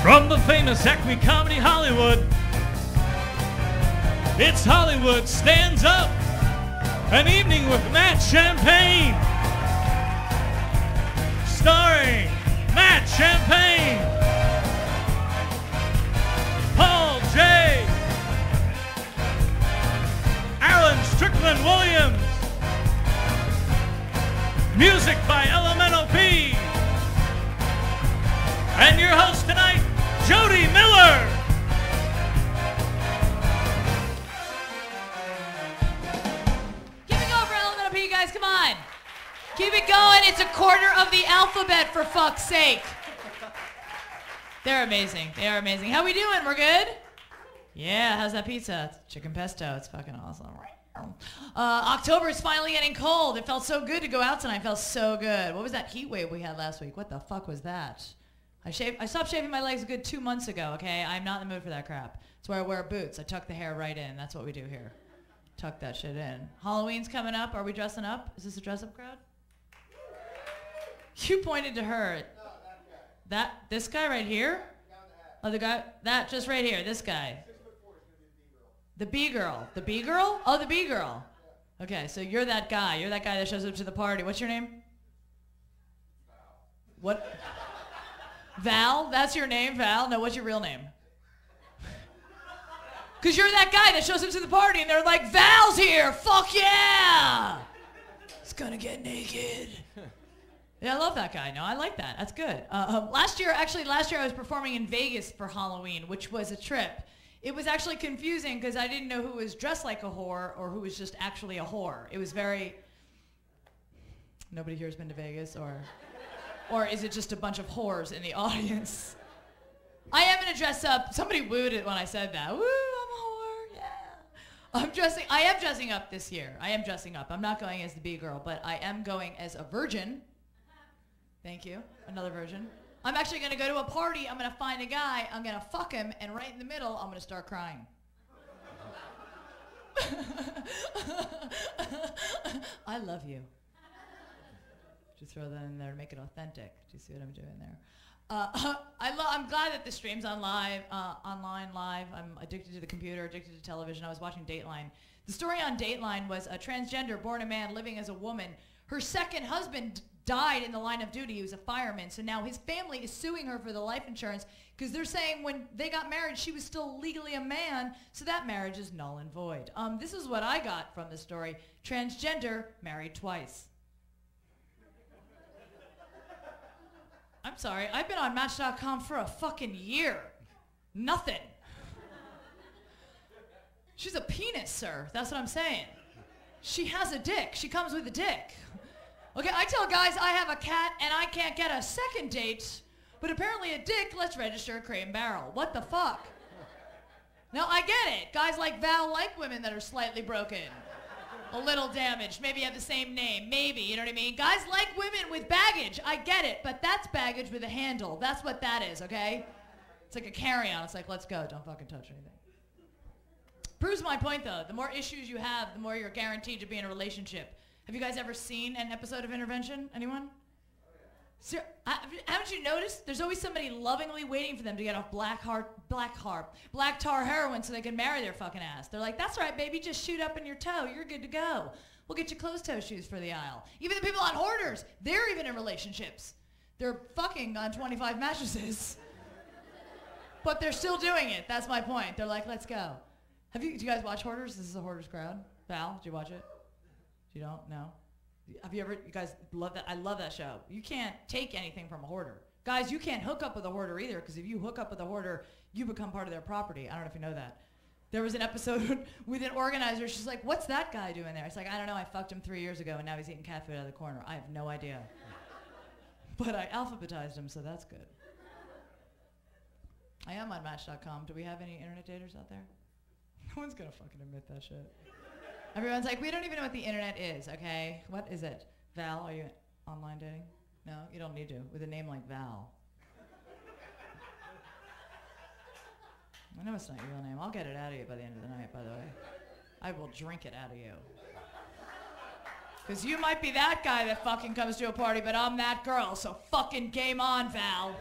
From the famous ACME Comedy Hollywood, it's Hollywood Stands Up, an evening with Matt Champagne. Starring Matt Champagne, Paul J., Alan Strickland Williams, music by LMNOP, and your host tonight, JODI Miller. Keep it going for LMNOP, guys, come on. Keep it going, it's a quarter of the alphabet, for fuck's sake. They're amazing, they are amazing. How we doing, we're good? Yeah, how's that pizza? It's chicken pesto, it's fucking awesome. October is finally getting cold. It felt so good to go out tonight, it felt so good. What was that heat wave we had last week? What the fuck was that? I stopped shaving my legs a good 2 months ago, okay? I'm not in the mood for that crap. That's why I wear boots. I tuck the hair right in. That's what we do here. Tuck that shit in. Halloween's coming up. Are we dressing up? Is this a dress-up crowd? You pointed to her. No, that guy. This guy right here? Oh, the guy, that just right here, this guy. 6'4", the B-girl. The B-girl? Oh, the B-girl. Okay, so you're that guy. You're that guy that shows up to the party. What's your name? Val. What? Val? That's your name, Val? No, what's your real name? Because you're that guy that shows up to the party and they're like, Val's here! Fuck yeah! He's gonna get naked. Yeah, I love that guy. No, I like that. That's good. Last year I was performing in Vegas for Halloween, which was a trip. It was actually confusing because I didn't know who was dressed like a whore or who was just actually a whore. It was very... Nobody here has been to Vegas, or is it just a bunch of whores in the audience? I am gonna dress up. Somebody wooed it when I said that. Woo, I'm a whore, yeah. I am dressing up this year. I am dressing up. I'm not going as the B-girl, but I am going as a virgin. Thank you, another virgin. I'm actually gonna go to a party, I'm gonna find a guy, I'm gonna fuck him, and right in the middle, I'm gonna start crying. I love you. Just throw that in there to make it authentic. Do you see what I'm doing there? I'm glad that the stream's online live. I'm addicted to the computer, addicted to television. I was watching Dateline. The story on Dateline was a transgender, born a man, living as a woman. Her second husband died in the line of duty. He was a fireman. So now his family is suing her for the life insurance because they're saying when they got married, she was still legally a man, so that marriage is null and void. This is what I got from the story. Transgender, married twice. I'm sorry, I've been on Match.com for a fucking year. Nothing. She's a penis, sir. That's what I'm saying. She has a dick. She comes with a dick. Okay, I tell guys I have a cat and I can't get a second date, but apparently a dick lets register a Crate and Barrel. What the fuck? Now, I get it. Guys like Val like women that are slightly broken. A little damaged, maybe have the same name, maybe, you know what I mean? Guys like women with baggage, I get it, but that's baggage with a handle. That's what that is, okay? It's like a carry-on. It's like, let's go, don't fucking touch anything. Proves my point, though. The more issues you have, the more you're guaranteed to be in a relationship. Have you guys ever seen an episode of Intervention? Anyone? Sir, haven't you noticed? There's always somebody lovingly waiting for them to get off black tar heroin so they can marry their fucking ass. They're like, that's right, baby, just shoot up in your toe. You're good to go. We'll get you closed-toe shoes for the aisle. Even the people on Hoarders, they're even in relationships. They're fucking on 25 mattresses. But they're still doing it. That's my point. They're like, let's go. Do you guys watch Hoarders? This is a Hoarders crowd. Val, did you watch it? You don't? No? Have you ever, you guys love that? I love that show. You can't take anything from a hoarder. Guys, you can't hook up with a hoarder either, because if you hook up with a hoarder, you become part of their property. I don't know if you know that. There was an episode with an organizer. She's like, what's that guy doing there? It's like, I don't know. I fucked him 3 years ago, and now he's eating cat food out of the corner. I have no idea. But I alphabetized him, so that's good. I am on Match.com. Do we have any internet daters out there? No one's going to fucking admit that shit. Everyone's like, we don't even know what the internet is, okay? What is it? Val, are you online dating? No, you don't need to, with a name like Val. I know it's not your real name. I'll get it out of you by the end of the night, by the way. I will drink it out of you. Because you might be that guy that fucking comes to a party, but I'm that girl, so fucking game on, Val.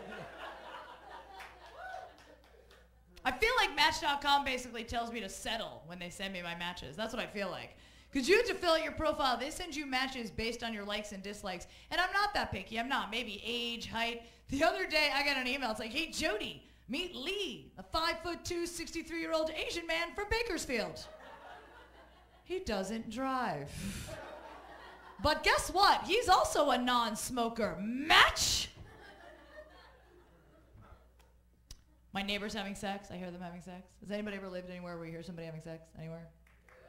like Match.com basically tells me to settle when they send me my matches. That's what I feel like. Because you have to fill out your profile. They send you matches based on your likes and dislikes. And I'm not that picky. I'm not. Maybe age, height. The other day, I got an email. It's like, hey, Jody, meet Lee, a 5'2", 63-year-old Asian man from Bakersfield. He doesn't drive. But guess what? He's also a non-smoker. Match! My neighbor's having sex. I hear them having sex. Has anybody ever lived anywhere where you hear somebody having sex? Anywhere?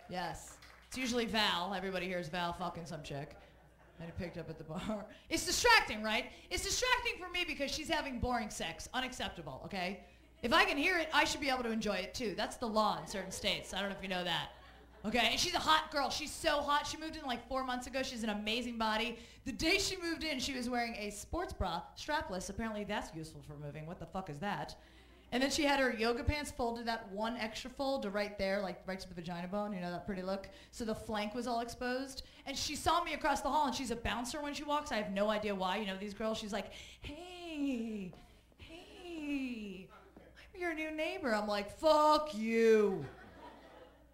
Yes. It's usually Val. Everybody hears Val fucking some chick. And it picked up at the bar. It's distracting, right? It's distracting for me because she's having boring sex. Unacceptable, okay? If I can hear it, I should be able to enjoy it too. That's the law in certain states. I don't know if you know that. Okay, and she's a hot girl. She's so hot. She moved in like 4 months ago. She's an amazing body. The day she moved in, she was wearing a sports bra, strapless. Apparently that's useful for moving. What the fuck is that? And then she had her yoga pants folded that one extra fold to right there, like right to the vagina bone, you know, that pretty look. So the flank was all exposed. And she saw me across the hall, and she's a bouncer when she walks. I have no idea why. You know, these girls, she's like, hey, I'm your new neighbor. I'm like, fuck you.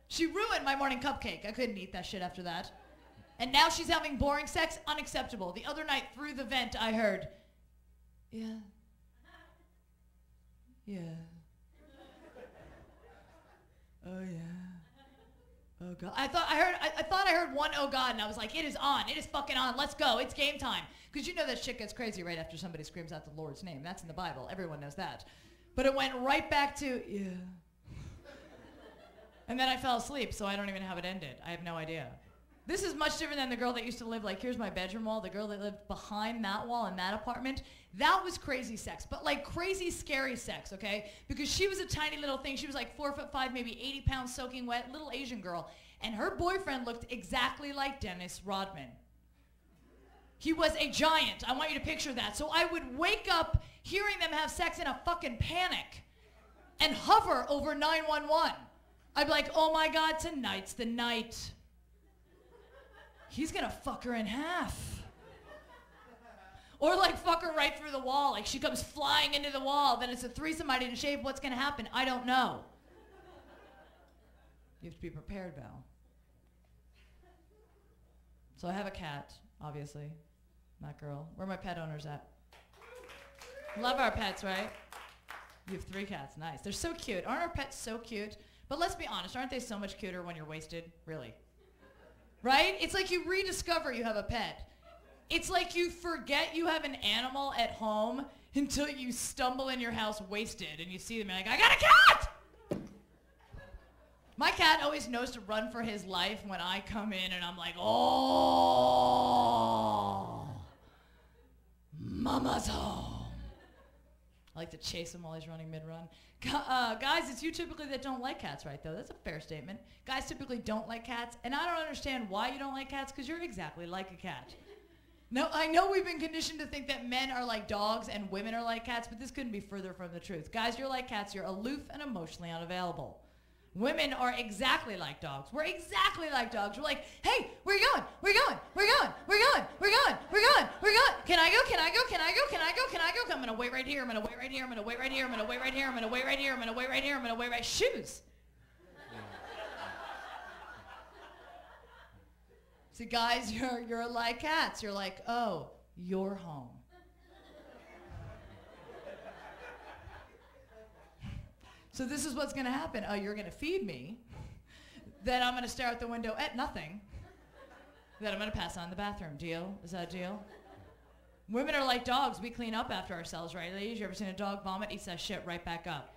She ruined my morning cupcake. I couldn't eat that shit after that. And now she's having boring sex. Unacceptable. The other night through the vent, I heard, yeah. Yeah. Oh yeah. Oh God. I thought I heard one oh God, and I was like, it is on. It is fucking on. Let's go. It's game time. Because you know that shit gets crazy right after somebody screams out the Lord's name. That's in the Bible. Everyone knows that. But it went right back to yeah. And then I fell asleep, so I don't even know how it ended. I have no idea. This is much different than the girl that used to live, like, here's my bedroom wall. The girl that lived behind that wall in that apartment, that was crazy sex, but like crazy, scary sex, okay? Because she was a tiny little thing. She was like 4'5", maybe 80 pounds soaking wet, little Asian girl. And her boyfriend looked exactly like Dennis Rodman. He was a giant. I want you to picture that. So I would wake up hearing them have sex in a fucking panic and hover over 911. I'd be like, oh my God, tonight's the night. He's gonna fuck her in half. Or like fuck her right through the wall. Like she comes flying into the wall, then it's a threesome, I didn't shave, what's gonna happen? I don't know. You have to be prepared, Val. So I have a cat, obviously. That girl. Where are my pet owners at? Love our pets, right? You have 3 cats, nice. They're so cute. Aren't our pets so cute? But let's be honest, aren't they so much cuter when you're wasted? Really? Right? It's like you rediscover you have a pet. It's like you forget you have an animal at home until you stumble in your house wasted and you see them and you're like, I got a cat! My cat always knows to run for his life when I come in and I'm like, oh, mama's home. I like to chase him while he's running mid-run. Guys, it's you typically that don't like cats, right, though? That's a fair statement. Guys typically don't like cats, and I don't understand why you don't like cats, because you're exactly like a cat. Now, I know we've been conditioned to think that men are like dogs and women are like cats, but this couldn't be further from the truth. Guys, you're like cats. You're aloof and emotionally unavailable. Women are exactly like dogs. We're exactly like dogs. We're like, hey, where you going? Where you going? Where you going? Where you going? Where you going? Where you going? Where you going? Can I go? Can I go? Can I go? Can I go? Can I go? I'm gonna wait right here. I'm gonna wait right here. I'm gonna wait right here. I'm gonna wait right here. I'm gonna wait right here. I'm gonna wait right here. I'm gonna wait right. Shoes. See, guys, you're like cats. You're like, oh, you're home. So this is what's going to happen. Oh, you're going to feed me. Then I'm going to stare out the window at nothing. Then I'm going to pass on the bathroom. Deal? Is that a deal? Women are like dogs. We clean up after ourselves, right, ladies? You ever seen a dog vomit? Eats that shit right back up.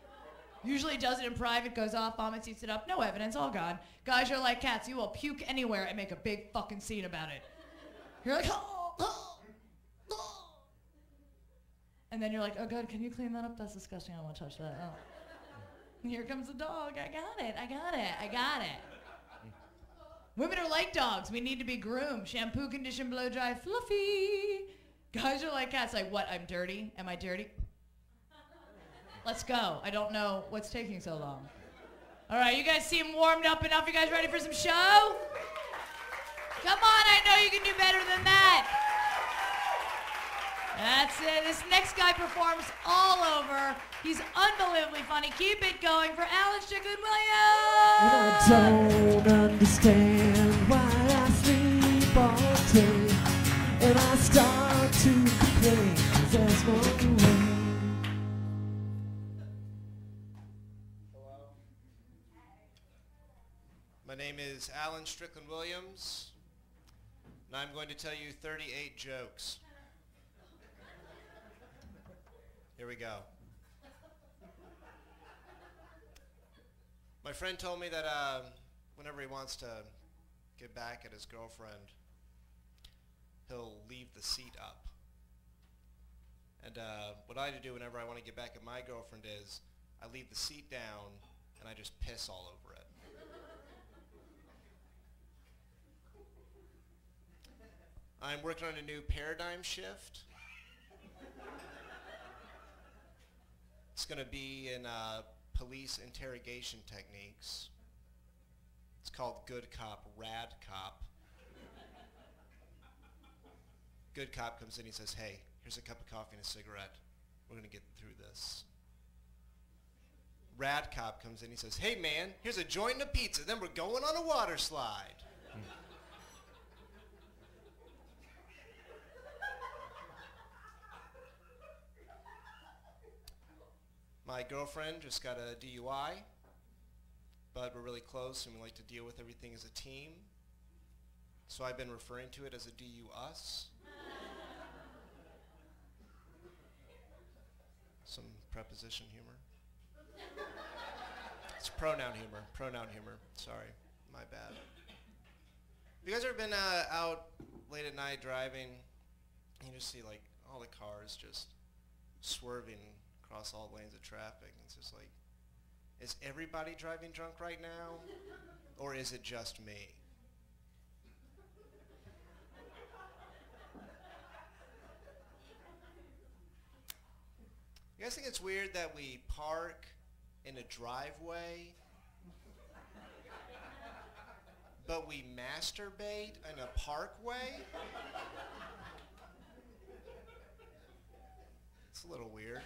Usually does it in private, goes off, vomits, eats it up. No evidence, all gone. Guys, you're like cats. You will puke anywhere and make a big fucking scene about it. You're like, oh, oh, oh. And then you're like, oh, God, can you clean that up? That's disgusting. I don't want to touch that. Oh. Here comes the dog. I got it. I got it. I got it. Women are like dogs. We need to be groomed. Shampoo, condition, blow dry, fluffy. Guys are like cats. Like, what? I'm dirty? Am I dirty? Let's go. I don't know what's taking so long. All right, you guys seem warmed up enough. You guys ready for some show? Come on, I know you can do better than that. That's it. This next guy performs all over He's unbelievably funny. Keep it going for Alan Strickland And I Williams. don't understand why I sleep all day, and I start to complain 'cause there's no way. Hello. My name is Alan Strickland Williams, and I'm going to tell you 38 jokes. Here we go. My friend told me that whenever he wants to get back at his girlfriend, he'll leave the seat up. And what I do whenever I want to get back at my girlfriend is I leave the seat down and I just piss all over it. I'm working on a new paradigm shift. It's going to be in police interrogation techniques. It's called good cop, rad cop. Good cop comes in, he says, hey, here's a cup of coffee and a cigarette. We're going to get through this. Rad cop comes in, he says, hey man, here's a joint and a pizza, then we're going on a water slide. My girlfriend just got a DUI, but we're really close and we like to deal with everything as a team. So I've been referring to it as a DU-us. Some preposition humor. It's pronoun humor. Sorry, my bad. Have you guys ever been out late at night driving and you just see like all the cars just swerving across all lanes of traffic? It's just like, is everybody driving drunk right now? Or is it just me? You guys think it's weird that we park in a driveway, but we masturbate in a parkway? It's a little weird.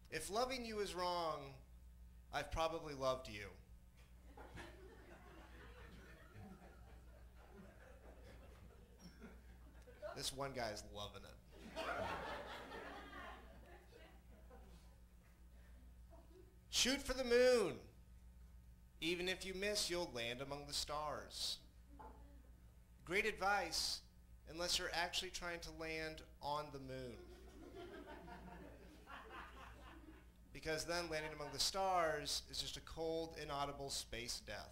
If loving you is wrong, I've probably loved you. This one guy is loving it. Shoot for the moon. Even if you miss, you'll land among the stars. Great advice, unless you're actually trying to land on the moon. Because then landing among the stars is just a cold, inaudible space death.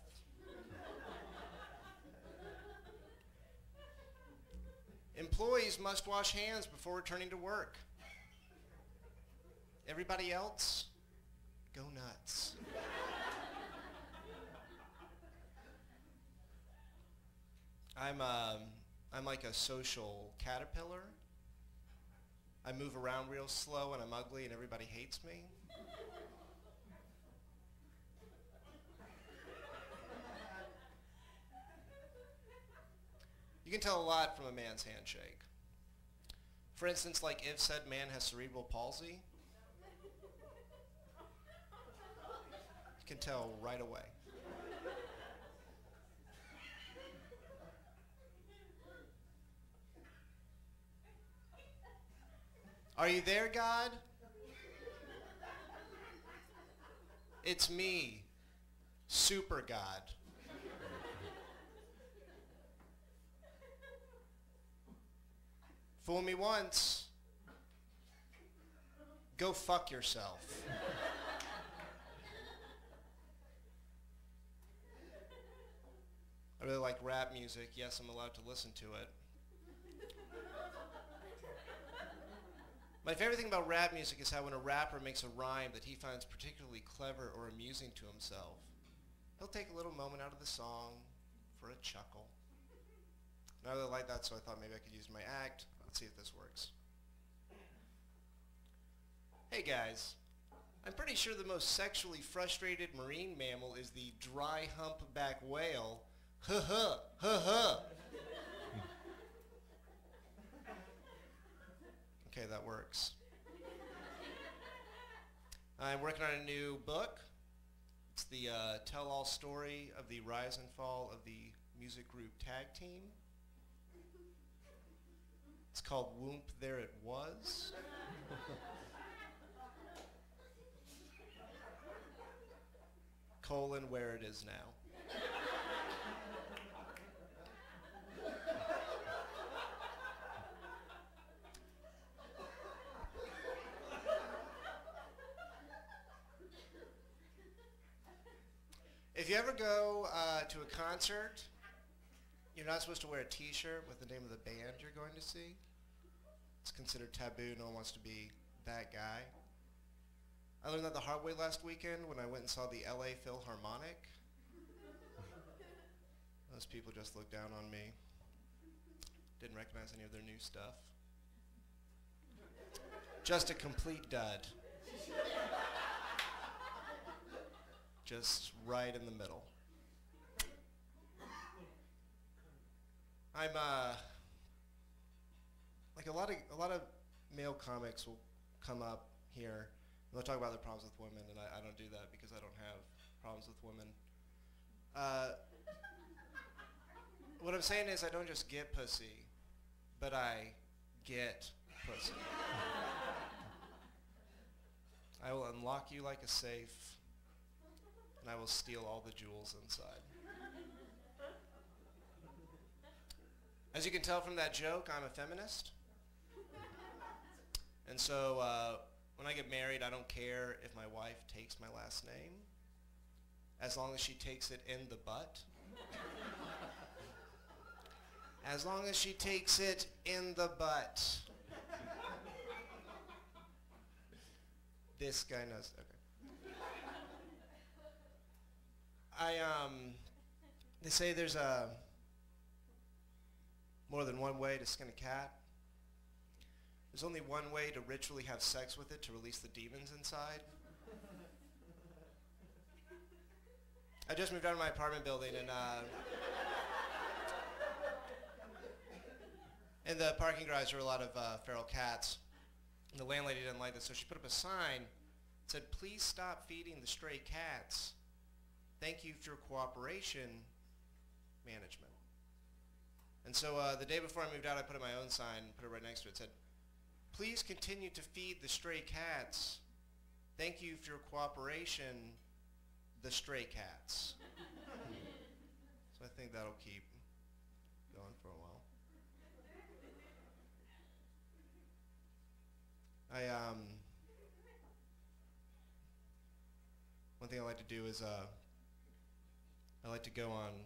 Employees must wash hands before returning to work. Everybody else, go nuts. I'm like a social caterpillar. I move around real slow and I'm ugly and everybody hates me. You can tell a lot from a man's handshake. For instance, like if said man has cerebral palsy, you can tell right away. Are you there, God? It's me, Super God. Fool me once, go fuck yourself. I really like rap music. Yes, I'm allowed to listen to it. My favorite thing about rap music is how when a rapper makes a rhyme that he finds particularly clever or amusing to himself, he'll take a little moment out of the song for a chuckle. And I really like that, so I thought maybe I could use my act. Let's see if this works. Hey guys, I'm pretty sure the most sexually frustrated marine mammal is the dry humpback whale. Ha ha. Okay, that works. I'm working on a new book. It's the tell-all story of the rise and fall of the music group Tag Team. It's called Whoomp There It Was. colon where it is now. If you ever go to a concert, you're not supposed to wear a t-shirt with the name of the band you're going to see. It's considered taboo. No one wants to be that guy. I learned that the hard way last weekend when I went and saw the LA Philharmonic. Those people just looked down on me. Didn't recognize any of their new stuff. Just a complete dud. Just right in the middle. I'm like a lot of male comics will come up here and they'll talk about their problems with women, and I don't do that because I don't have problems with women. What I'm saying is I don't just get pussy, but I get pussy. I will unlock you like a safe, and I will steal all the jewels inside. As you can tell from that joke, I'm a feminist. And so when I get married, I don't care if my wife takes my last name, as long as she takes it in the butt. As long as she takes it in the butt. This guy knows. Okay. They say there's more than one way to skin a cat. There's only one way to ritually have sex with it to release the demons inside. I just moved out of my apartment building, and in the parking garage there were a lot of feral cats. And the landlady didn't like this, so she put up a sign that said, "Please stop feeding the stray cats. Thank you for your cooperation, management." And so the day before I moved out, I put up my own sign, put it right next to it. It said, "Please continue to feed the stray cats. Thank you for your cooperation, the stray cats." So I think that'll keep going for a while. One thing I like to do is I like to go on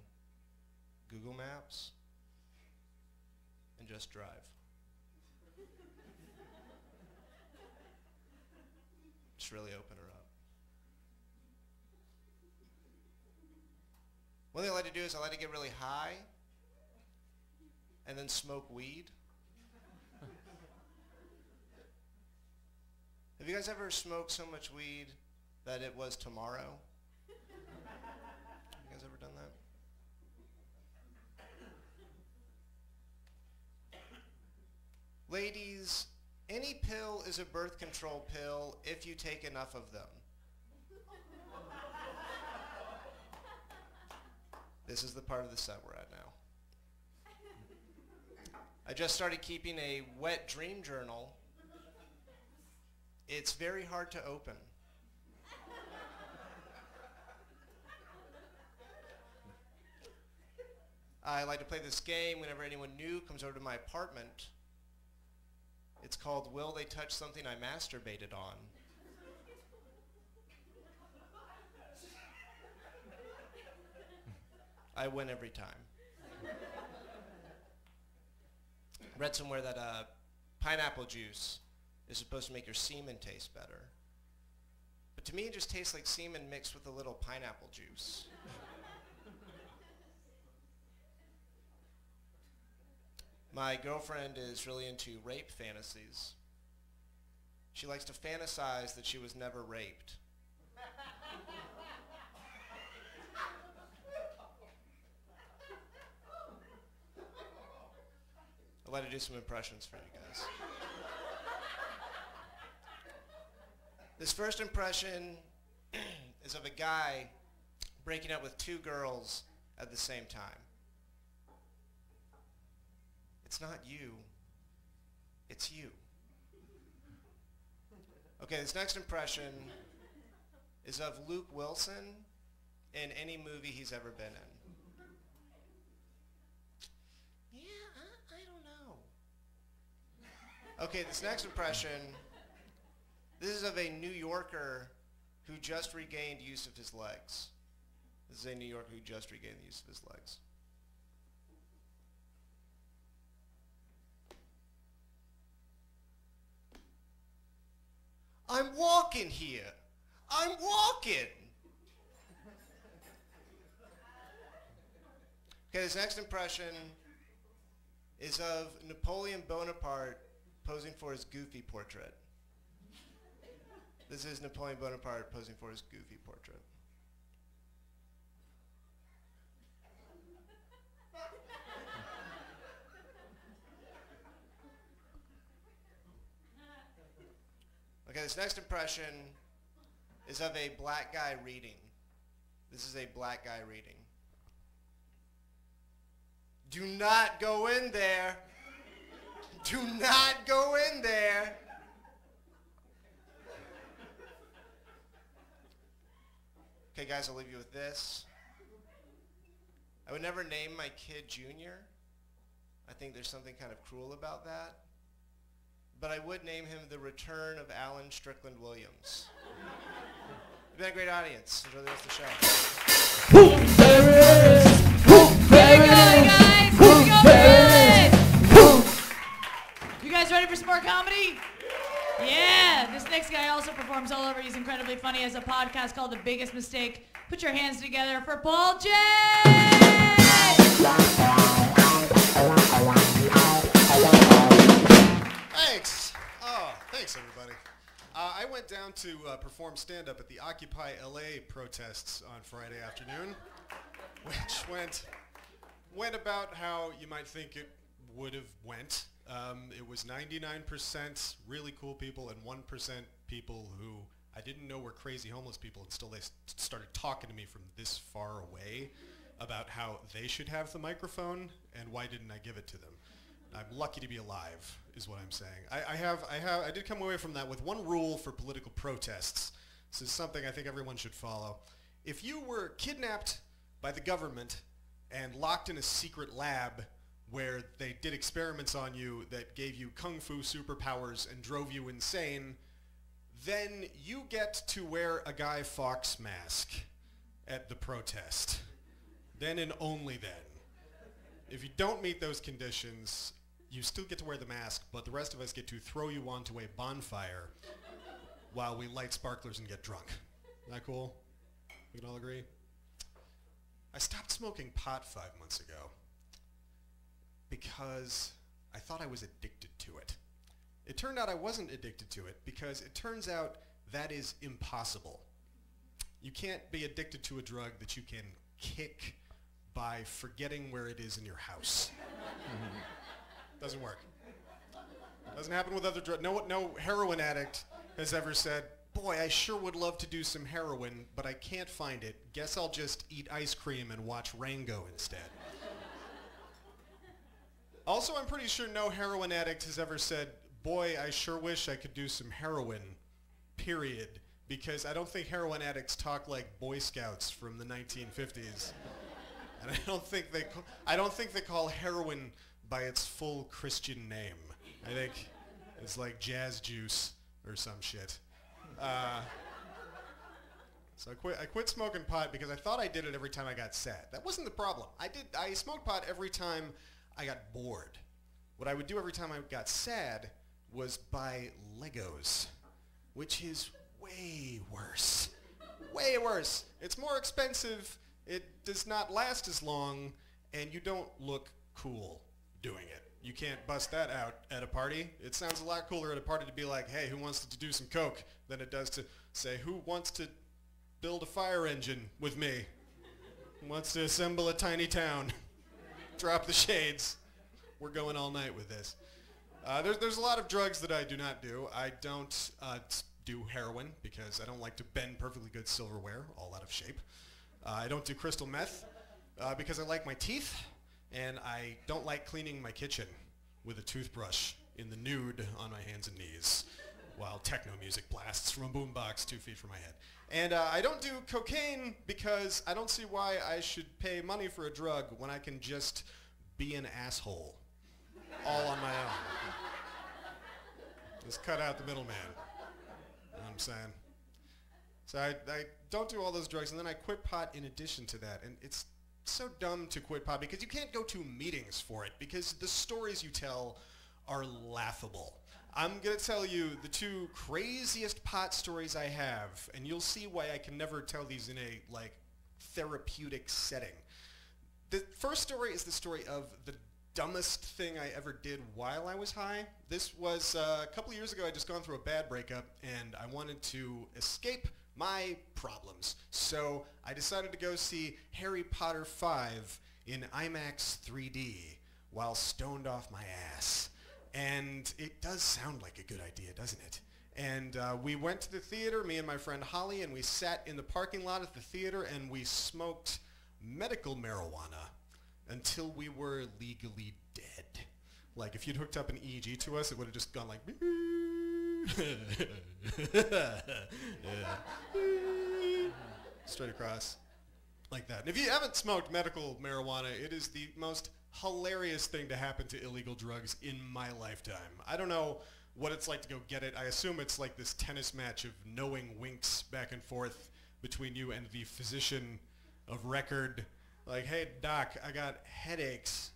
Google Maps and just drive. Just really open her up. One thing I like to do is I like to get really high and then smoke weed. Have you guys ever smoked so much weed that it was tomorrow? You guys ever done that? Ladies, any pill is a birth control pill if you take enough of them. This is the part of the set we're at now. I just started keeping a wet dream journal. It's very hard to open. I like to play this game whenever anyone new comes over to my apartment. It's called Will They Touch Something I Masturbated On? I win every time. Read somewhere that pineapple juice is supposed to make your semen taste better. But to me it just tastes like semen mixed with a little pineapple juice. My girlfriend is really into rape fantasies. She likes to fantasize that she was never raped. I'd like to do some impressions for you guys. This first impression is of a guy breaking up with two girls at the same time. It's not you. It's you. Okay, this next impression is of Luke Wilson in any movie he's ever been in. Yeah, I don't know. Okay, this next impression, this is of a New Yorker who just regained use of his legs. This is a New Yorker who just regained the use of his legs. I'm walking here. I'm walking. Okay, this next impression is of Napoleon Bonaparte posing for his Goofy portrait. This is Napoleon Bonaparte posing for his Goofy portrait. Okay, this next impression is of a black guy reading. This is a black guy reading. Do not go in there. Do not go in there. Okay, guys, I'll leave you with this. I would never name my kid Junior. I think there's something kind of cruel about that. But I would name him The Return of Alan Strickland Williams. You've been a great audience. Enjoy the rest of the show. Very good, guys. Keep going. You guys ready for some more comedy? Yeah. This next guy also performs all over. He's incredibly funny. He has a podcast called The Biggest Mistake. Put your hands together for Paul J. Thanks. Oh, thanks, everybody. I went down to perform stand-up at the Occupy LA protests on Friday afternoon, which went about how you might think it would have went. It was 99% really cool people and 1% people who I didn't know were crazy homeless people until they started talking to me from this far away about how they should have the microphone and why didn't I give it to them. I'm lucky to be alive, is what I'm saying. I did come away from that with one rule for political protests. This is something I think everyone should follow. If you were kidnapped by the government and locked in a secret lab where they did experiments on you that gave you kung fu superpowers and drove you insane, then you get to wear a Guy Fawkes mask at the protest. Then and only then. If you don't meet those conditions, you still get to wear the mask, but the rest of us get to throw you onto a bonfire while we light sparklers and get drunk. Isn't that cool? We can all agree? I stopped smoking pot 5 months ago because I thought I was addicted to it. It turned out I wasn't addicted to it because it turns out that is impossible. You can't be addicted to a drug that you can kick by forgetting where it is in your house. Doesn't work. Doesn't happen with other drugs. No heroin addict has ever said, boy, I sure would love to do some heroin, but I can't find it. Guess I'll just eat ice cream and watch Rango instead. Also, I'm pretty sure no heroin addict has ever said, boy, I sure wish I could do some heroin, period. Because I don't think heroin addicts talk like Boy Scouts from the 1950s. And I don't think they call heroin by its full Christian name. I think it's like jazz juice or some shit. So I quit smoking pot because I thought I did it every time I got sad. That wasn't the problem. I smoked pot every time I got bored. What I would do every time I got sad was buy Legos, which is way worse. Way worse. It's more expensive. It does not last as long, and you don't look cool doing it. You can't bust that out at a party. It sounds a lot cooler at a party to be like, hey, who wants to do some coke, than it does to say, who wants to build a fire engine with me? Who wants to assemble a tiny town? Drop the shades. We're going all night with this. There's a lot of drugs that I do not do. I don't do heroin because I don't like to bend perfectly good silverware, all out of shape. I don't do crystal meth because I like my teeth, and I don't like cleaning my kitchen with a toothbrush in the nude on my hands and knees while techno music blasts from a boombox 2 feet from my head. And I don't do cocaine because I don't see why I should pay money for a drug when I can just be an asshole all on my own. Just cut out the middleman. You know what I'm saying? So I don't do all those drugs, and then I quit pot in addition to that. And it's so dumb to quit pot because you can't go to meetings for it because the stories you tell are laughable. I'm going to tell you the 2 craziest pot stories I have, and you'll see why I can never tell these in a, like, therapeutic setting. The first story is the story of the dumbest thing I ever did while I was high. This was a couple of years ago. I'd just gone through a bad breakup, and I wanted to escape my problems. So I decided to go see Harry Potter 5 in IMAX 3D while stoned off my ass. And it does sound like a good idea, doesn't it? And we went to the theater, me and my friend Holly, and we sat in the parking lot at the theater and we smoked medical marijuana until we were legally dead. Like, if you'd hooked up an EEG to us, it would have just gone like straight across like that. And if you haven't smoked medical marijuana, it is the most hilarious thing to happen to illegal drugs in my lifetime. I don't know what it's like to go get it. I assume it's like this tennis match of knowing winks back and forth between you and the physician of record. Like, hey, doc, I got headaches.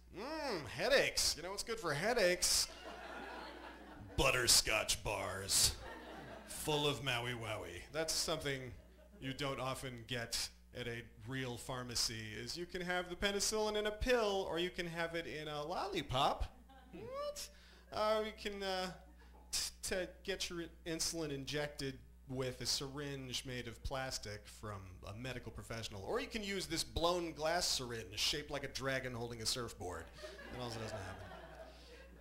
Headaches. You know what's good for headaches? Butterscotch bars full of Maui Wowie. That's something you don't often get at a real pharmacy, is you can have the penicillin in a pill, or you can have it in a lollipop. What? You can get your insulin injected with a syringe made of plastic from a medical professional, or you can use this blown glass syringe shaped like a dragon holding a surfboard. And also doesn't happen.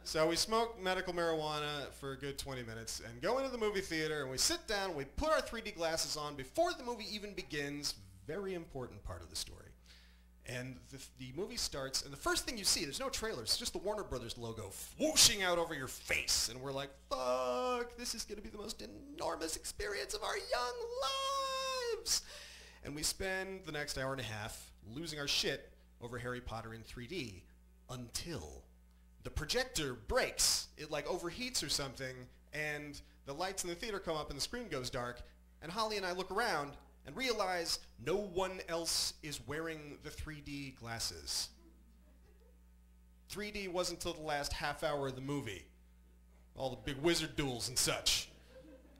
So we smoke medical marijuana for a good 20 minutes and go into the movie theater, and we sit down, we put our 3D glasses on before the movie even begins. Very important part of the story. And the movie starts, and the first thing you see, there's no trailer, it's just the Warner Brothers logo whooshing out over your face. And we're like, fuck, this is going to be the most enormous experience of our young lives. And we spend the next hour and a half losing our shit over Harry Potter in 3D until the projector breaks. It like overheats or something, and the lights in the theater come up and the screen goes dark, and Holly and I look around and realize no one else is wearing the 3D glasses. 3D wasn't until the last half hour of the movie. All the big wizard duels and such.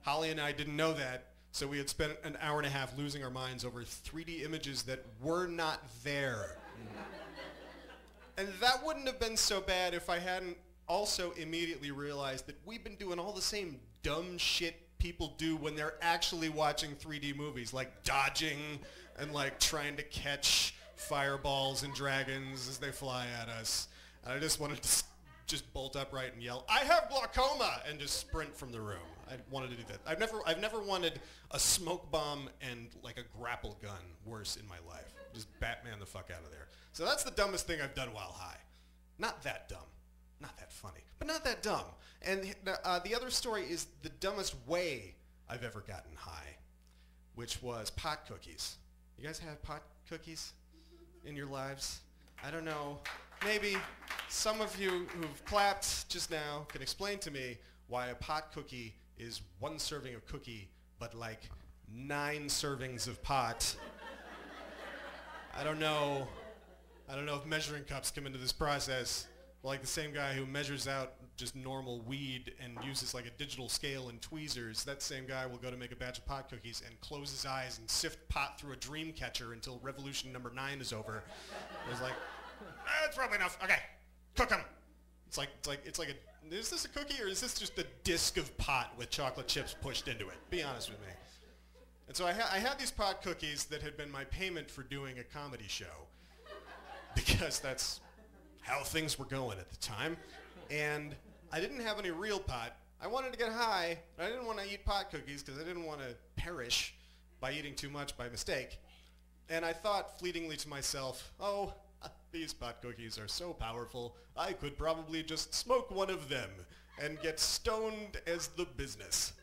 Holly and I didn't know that, so we had spent an hour and a half losing our minds over 3D images that were not there. And that wouldn't have been so bad if I hadn't also immediately realized that we've been doing all the same dumb shit people do when they're actually watching 3D movies, like dodging and like trying to catch fireballs and dragons as they fly at us. And I just wanted to just bolt upright and yell, "I have glaucoma!" and just sprint from the room. I wanted to do that. I've never wanted a smoke bomb and like a grapple gun worse in my life. Just Batman the fuck out of there. So that's the dumbest thing I've done while high. Not that dumb. Not that funny, but not that dumb. And the other story is the dumbest way I've ever gotten high, which was pot cookies. You guys have pot cookies in your lives? I don't know. Maybe some of you who've clapped just now can explain to me why a pot cookie is 1 serving of cookie, but like 9 servings of pot. I don't know if measuring cups come into this process. Like the same guy who measures out just normal weed and uses like a digital scale and tweezers, that same guy will go to make a batch of pot cookies and close his eyes and sift pot through a dream catcher until revolution number 9 is over. It's like, that's probably enough. Okay, cook them. It's like is this a cookie or is this just a disc of pot with chocolate chips pushed into it? Be honest with me. And so I had these pot cookies that had been my payment for doing a comedy show, because that's how things were going at the time. And I didn't have any real pot. I wanted to get high, but I didn't want to eat pot cookies because I didn't want to perish by eating too much by mistake. And I thought fleetingly to myself, oh, these pot cookies are so powerful, I could probably just smoke one of them and get stoned as the business.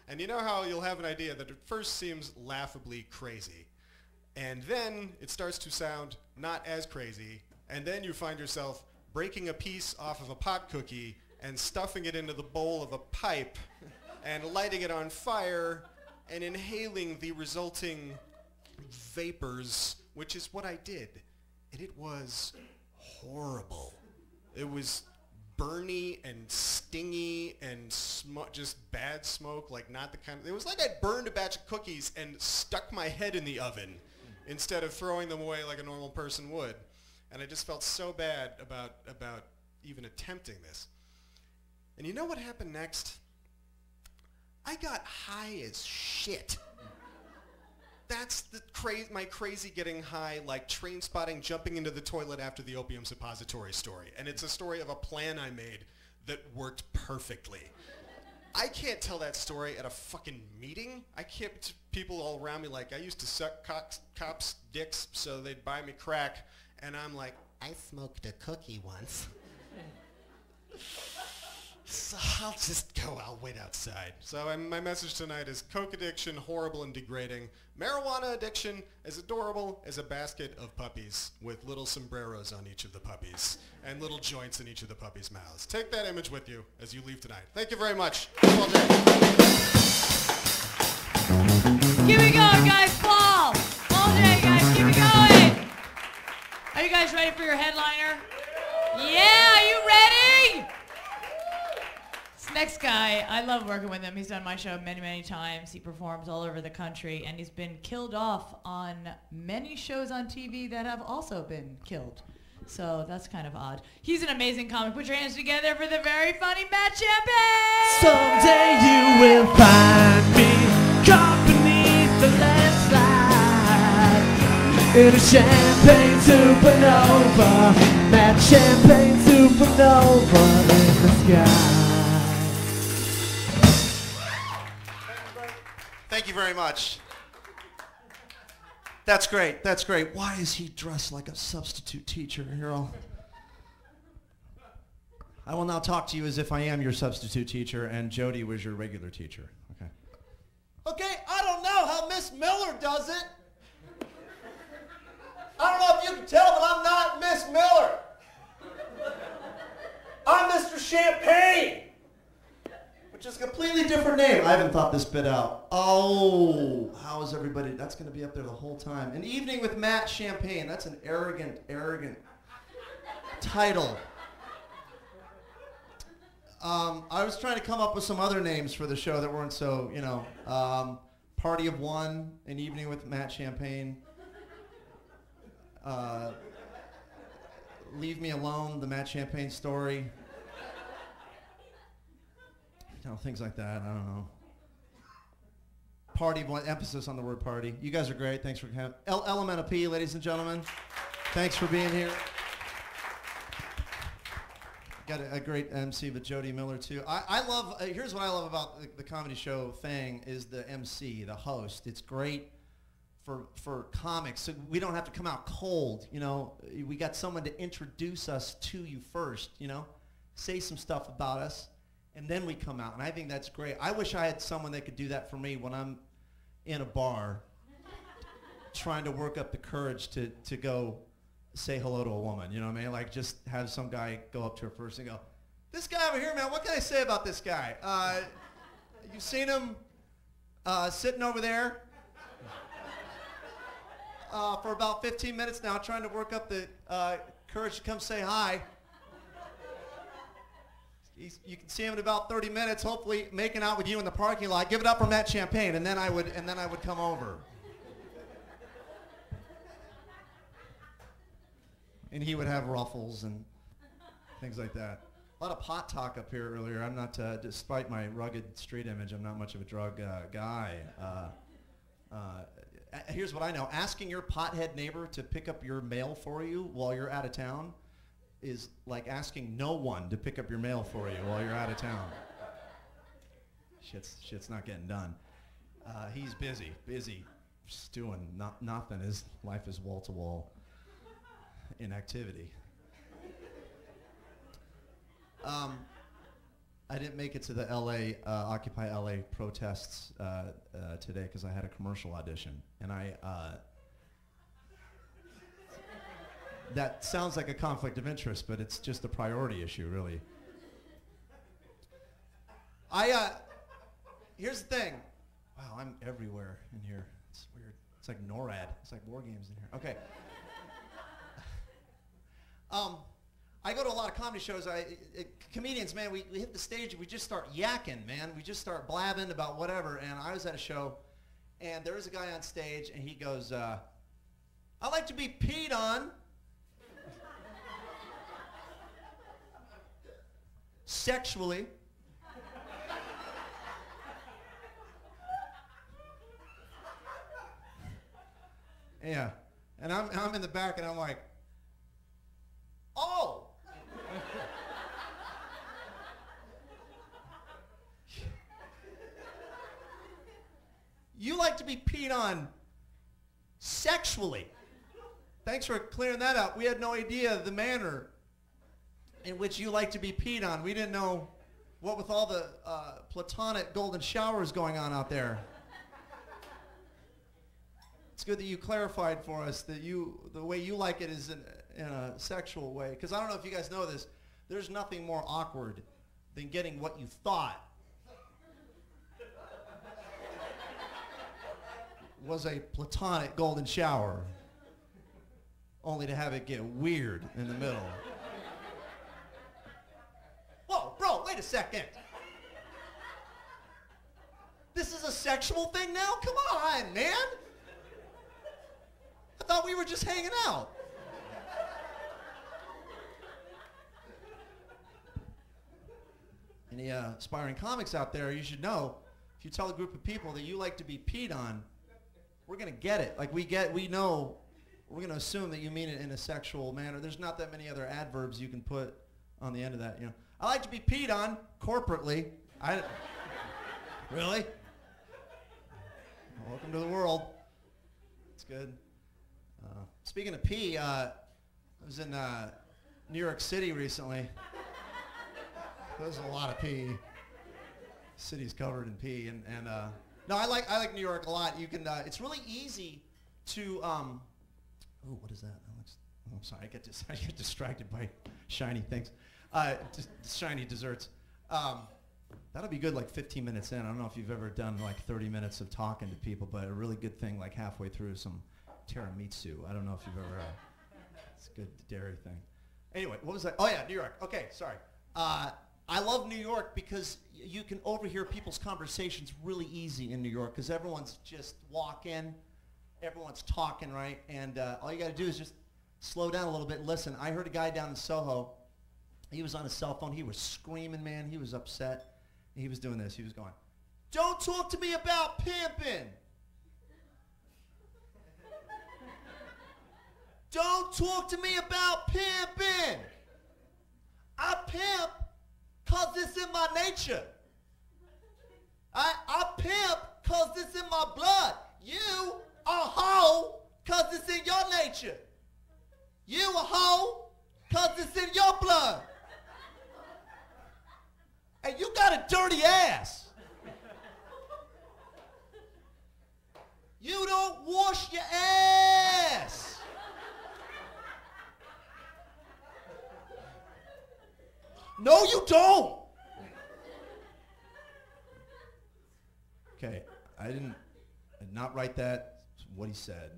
And you know how you'll have an idea that at first seems laughably crazy, and then it starts to sound not as crazy, and then you find yourself breaking a piece off of a pot cookie and stuffing it into the bowl of a pipe and lighting it on fire and inhaling the resulting vapors, which is what I did. And it was horrible. It was burny and stingy and just bad smoke, like not the kind of, it was like I'd burned a batch of cookies and stuck my head in the oven instead of throwing them away like a normal person would. And I just felt so bad about even attempting this. And you know what happened next? I got high as shit. That's the my crazy getting high, like train spotting, jumping into the toilet after the opium suppository story. And it's a story of a plan I made that worked perfectly. I can't tell that story at a fucking meeting. I can't, people all around me like, I used to suck cops' dicks so they'd buy me crack. And I'm like, I smoked a cookie once. So I'll wait outside. So my message tonight is coke addiction, horrible and degrading. Marijuana addiction, as adorable as a basket of puppies with little sombreros on each of the puppies and little joints in each of the puppies' mouths. Take that image with you as you leave tonight. Thank you very much. Well done. Keep it going, guys. Paul. All day, guys. Keep it going. Are you guys ready for your headliner? Yeah, are you ready? This next guy, I love working with him. He's done my show many, many times. He performs all over the country, and he's been killed off on many shows on TV that have also been killed. So that's kind of odd. He's an amazing comic. Put your hands together for the very funny Matt Champagne! Someday you will find me caught beneath the landslide in a champagne supernova. Matt Champagne supernova in the sky. Thank you very much. That's great. That's great. Why is he dressed like a substitute teacher, Harold? I will now talk to you as if I am your substitute teacher and Jody was your regular teacher. Okay. Okay, I don't know how Miss Miller does it. I don't know if you can tell, but I'm not Miss Miller. I'm Mr. Champagne, which is a completely different name. I haven't thought this bit out. Oh, how is everybody? That's going to be up there the whole time. An Evening with Matt Champagne. That's an arrogant, arrogant title. I was trying to come up with some other names for the show that weren't so, you know, Party of One, An Evening with Matt Champagne. Leave Me Alone, the Matt Champagne story. You know, things like that. I don't know. Party of One, emphasis on the word party. You guys are great. Thanks for coming. Elemental P, ladies and gentlemen. Thanks for being here. Got a great MC with Jody Miller too. I love. Here's what I love about the comedy show thing is the MC, the host. It's great for comics, so we don't have to come out cold. You know, we got someone to introduce us to you first. You know, say some stuff about us, and then we come out. And I think that's great. I wish I had someone that could do that for me when I'm in a bar, trying to work up the courage to go say hello to a woman, you know what I mean? Like just have some guy go up to her first and go, this guy over here, man, what can I say about this guy? You seen him sitting over there for about 15 minutes now trying to work up the courage to come say hi. You can see him in about 30 minutes, hopefully making out with you in the parking lot. Give it up for Matt Champagne, and then I would come over. And he would have ruffles and things like that. A lot of pot talk up here earlier. I'm not, despite my rugged street image, I'm not much of a drug guy. Here's what I know. Asking your pothead neighbor to pick up your mail for you while you're out of town is like asking no one to pick up your mail for you while you're out of town. Shit's not getting done. He's busy, just doing nothing. His life is wall to wall inactivity. I didn't make it to the LA Occupy LA protests today because I had a commercial audition, and that sounds like a conflict of interest, but it's just a priority issue, really. Here's the thing. Wow, I'm everywhere in here. It's weird. It's like NORAD. It's like war games in here. Okay. I go to a lot of comedy shows. Comedians, man, we hit the stage and we just start yakking, man. We just start blabbing about whatever. And I was at a show, and there was a guy on stage, and he goes, I like to be peed on. Sexually. Yeah. And I'm in the back, and I'm like, oh! You like to be peed on sexually. Thanks for clearing that up. We had no idea the manner in which you like to be peed on. We didn't know what with all the platonic golden showers going on out there. It's good that you clarified for us that the way you like it is in a sexual way. Because I don't know if you guys know this, there's nothing more awkward than getting what you thought was a platonic golden shower, only to have it get weird in the middle. Whoa, bro, wait a second. This is a sexual thing now? Come on, man. I thought we were just hanging out. Any aspiring comics out there, you should know, if you tell a group of people that you like to be peed on, we're going to get it. Like we know, we're going to assume that you mean it in a sexual manner. There's not that many other adverbs you can put on the end of that, you know. I like to be peed on corporately. Really? Welcome to the world. It's good. Speaking of pee, I was in New York City recently. There's a lot of pee. City's covered in pee, and no, I like New York a lot. You can, it's really easy to, oh, what is that? I'm sorry, I get distracted by shiny things, shiny desserts. That'll be good like 15 minutes in. I don't know if you've ever done like 30 minutes of talking to people, but a really good thing like halfway through some tiramisu. I don't know if you've ever, it's a good dairy thing. Anyway, what was that? Oh yeah, New York. Okay, sorry. I love New York because you can overhear people's conversations really easy in New York because everyone's just walking, everyone's talking, right? And all you got to do is just slow down a little bit and listen. I heard a guy down in Soho. He was on his cell phone. He was screaming, man. He was upset. He was doing this. He was going, "Don't talk to me about pimping. Don't talk to me about pimping. I pimp because it's in my nature. I pimp because it's in my blood. You a hoe because it's in your nature. You a hoe because it's in your blood. And you got a dirty ass. You don't wash your ass. No, you don't. Okay, I did not write that. That's what he said.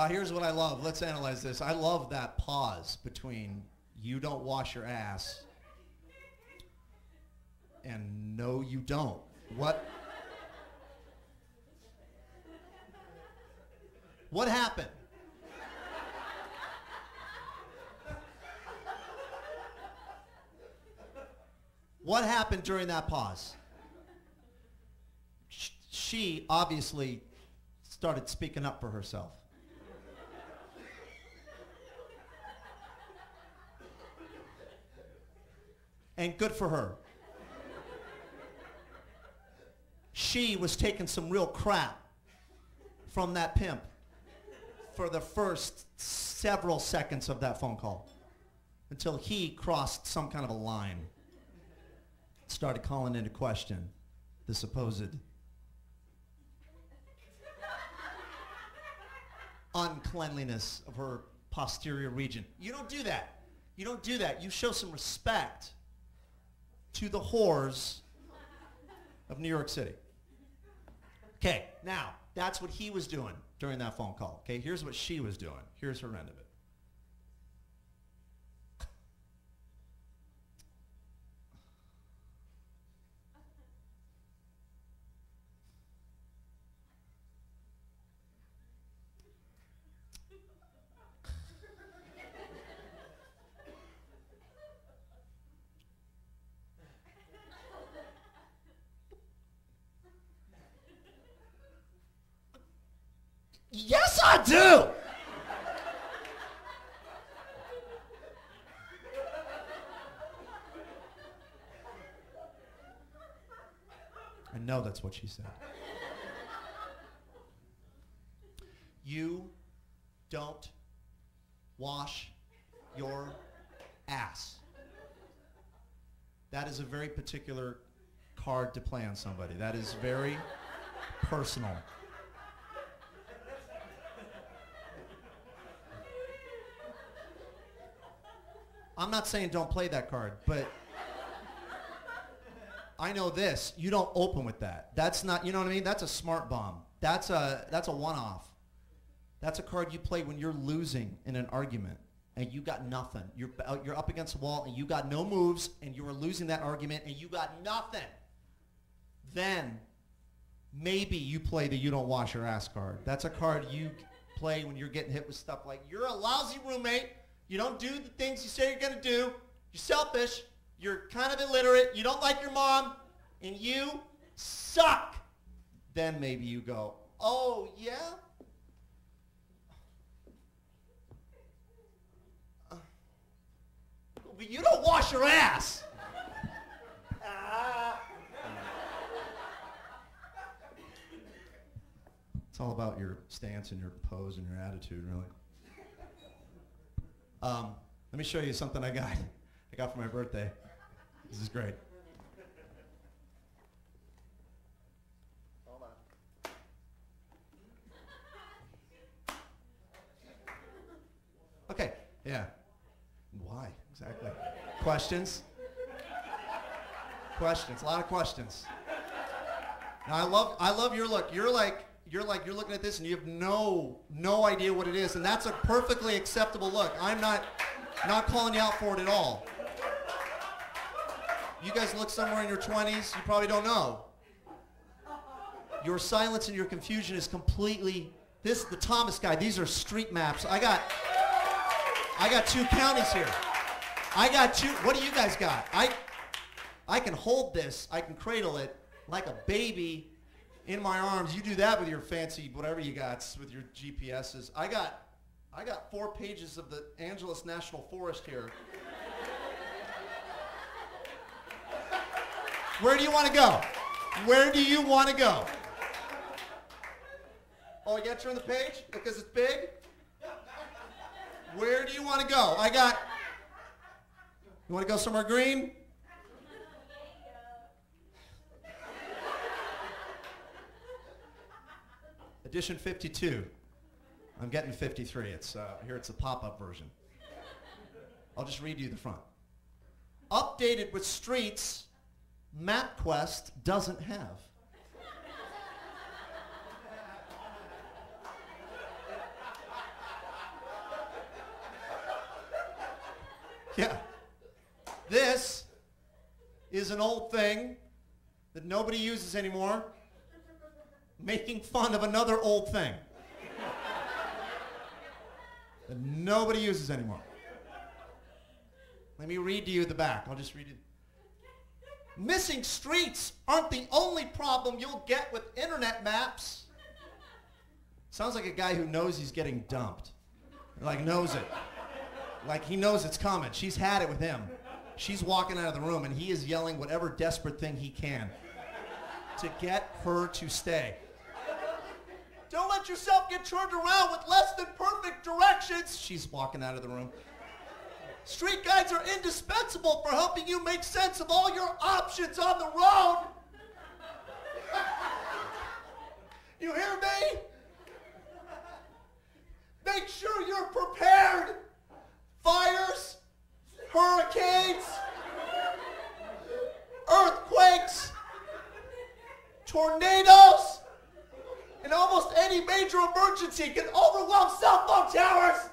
Here's what I love. Let's analyze this. I love that pause between "you don't wash your ass" and "no, you don't." What happened? What happened during that pause? She obviously started speaking up for herself. And good for her. She was taking some real crap from that pimp for the first several seconds of that phone call until he crossed some kind of a line, started calling into question the supposed uncleanliness of her posterior region. You don't do that. You don't do that. You show some respect to the whores of New York City. Okay, now, that's what he was doing during that phone call. Okay, here's what she was doing. Here's her end of it. Yes, I do. I know that's what she said. You don't wash your ass. That is a very particular card to play on somebody. That is very personal. I'm not saying don't play that card, but I know this. You don't open with that. That's not, you know what I mean? That's a smart bomb. That's a one-off. That's a card you play when you're losing in an argument and you got nothing. You're up against the wall and you got no moves and you were losing that argument and you got nothing. Then maybe you play the you don't wash your ass card. That's a card you play when you're getting hit with stuff like you're a lousy roommate. You don't do the things you say you're going to do. You're selfish. You're kind of illiterate. You don't like your mom. And you suck. Then maybe you go, oh, yeah? But you don't wash your ass. It's all about your stance and your pose and your attitude, really. Let me show you something I got for my birthday. This is great. Hold on. Okay, yeah. Why, exactly? Questions? Questions, a lot of questions. Now I love your look. You're looking at this and you have no idea what it is, and that's a perfectly acceptable look. I'm not calling you out for it at all. You guys look somewhere in your 20s, you probably don't know. Your silence and your confusion is completely, the Thomas guy, these are street maps. I got 2 counties here. I got 2, what do you guys got? I can hold this, I can cradle it like a baby in my arms. You do that with your fancy whatever you got with your GPSs. I got 4 pages of the Angeles National Forest here. Where do you want to go? Where do you want to go? Oh, you got to turn the page because it's big? Where do you want to go? You want to go somewhere green? Edition 52. I'm getting 53. Here it's a pop-up version. I'll just read you the front. Updated with streets MapQuest doesn't have. Yeah. This is an old thing that nobody uses anymore, making fun of another old thing that nobody uses anymore. Let me read to you the back. I'll just read it. Missing streets aren't the only problem you'll get with internet maps. Sounds like a guy who knows he's getting dumped. Like knows it. Like he knows it's coming. She's had it with him. She's walking out of the room, and he is yelling whatever desperate thing he can to get her to stay. Don't let yourself get turned around with less than perfect directions. She's walking out of the room. Street guides are indispensable for helping you make sense of all your options on the road. You hear me? Make sure you're prepared. Fires, hurricanes, earthquakes, tornadoes, and almost any major emergency can overwhelm cell phone towers.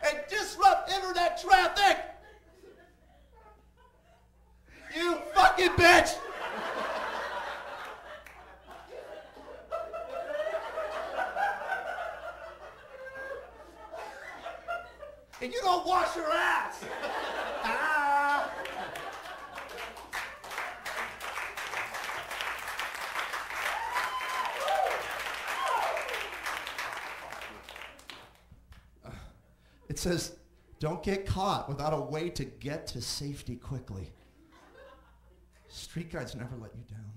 And disrupt internet traffic. You fucking bitch! And you don't wash your ass! Ah. It says, don't get caught without a way to get to safety quickly. Street guides never let you down.